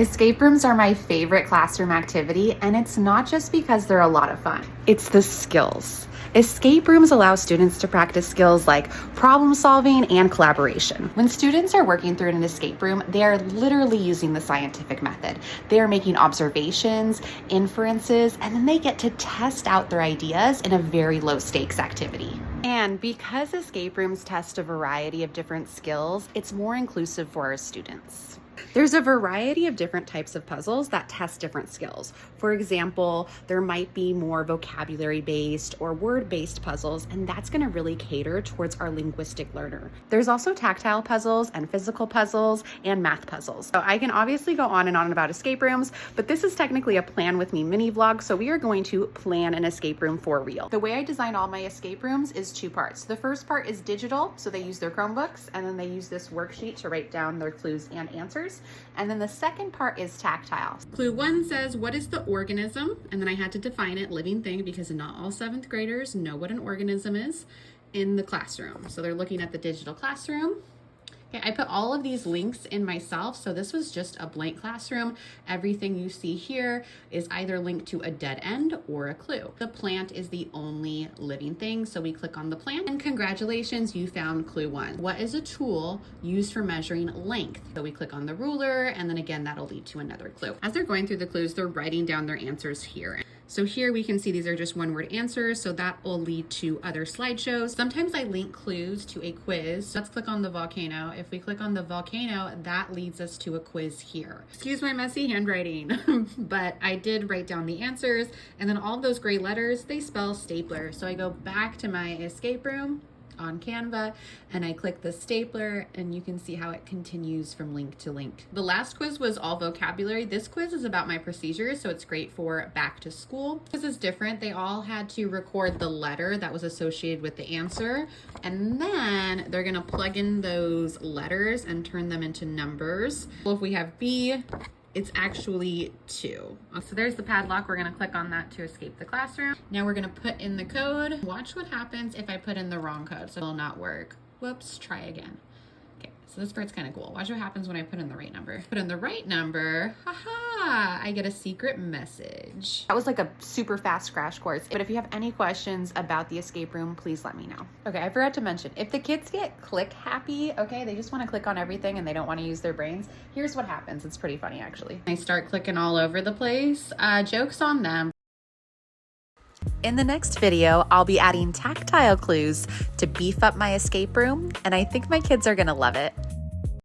Escape rooms are my favorite classroom activity, and it's not just because they're a lot of fun. It's the skills. Escape rooms allow students to practice skills like problem solving and collaboration. When students are working through an escape room, they are literally using the scientific method. They are making observations, inferences, and then they get to test out their ideas in a very low stakes activity. And because escape rooms test a variety of different skills, it's more inclusive for our students. There's a variety of different types of puzzles that test different skills. For example, there might be more vocabulary-based or word-based puzzles, and that's going to really cater towards our linguistic learner. There's also tactile puzzles and physical puzzles and math puzzles. So I can obviously go on and on about escape rooms, but this is technically a Plan With Me mini vlog, so we are going to plan an escape room for real. The way I design all my escape rooms is two parts. The first part is digital, so they use their Chromebooks, and then they use this worksheet to write down their clues and answers. And then the second part is tactile. Clue 1 says, what is the organism? And then I had to define it, living thing, because not all 7th graders know what an organism is in the classroom. So they're looking at the digital classroom. Okay, I put all of these links in myself, so this was just a blank classroom. Everything you see here is either linked to a dead end or a clue. The plant is the only living thing, so we click on the plant, and congratulations, you found clue 1. What is a tool used for measuring length? So we click on the ruler, and then again, that'll lead to another clue. As they're going through the clues, they're writing down their answers here. So here we can see these are just one-word answers, so that will lead to other slideshows. Sometimes I link clues to a quiz. Let's click on the volcano. If we click on the volcano, that leads us to a quiz here. Excuse my messy handwriting, but I did write down the answers, and then all those gray letters, they spell stapler. So I go back to my escape room on Canva, and I click the stapler, and you can see how it continues from link to link. The last quiz was all vocabulary. This quiz is about my procedures, so it's great for back to school. This is different. They all had to record the letter that was associated with the answer, and then they're gonna plug in those letters and turn them into numbers. Well, if we have B, it's actually 2. So there's the padlock. We're gonna click on that to escape the classroom. Now we're gonna put in the code. Watch what happens if I put in the wrong code. So it will not work. Whoops, try again. Okay, so this part's kind of cool. Watch what happens when I put in the right number. Put in the right number, haha, I get a secret message. That was like a super fast crash course. But if you have any questions about the escape room, please let me know. Okay, I forgot to mention, if the kids get click happy, okay, they just wanna click on everything and they don't wanna use their brains, here's what happens. It's pretty funny, actually. I start clicking all over the place. Joke's on them. In the next video, I'll be adding tactile clues to beef up my escape room, and I think my kids are gonna love it.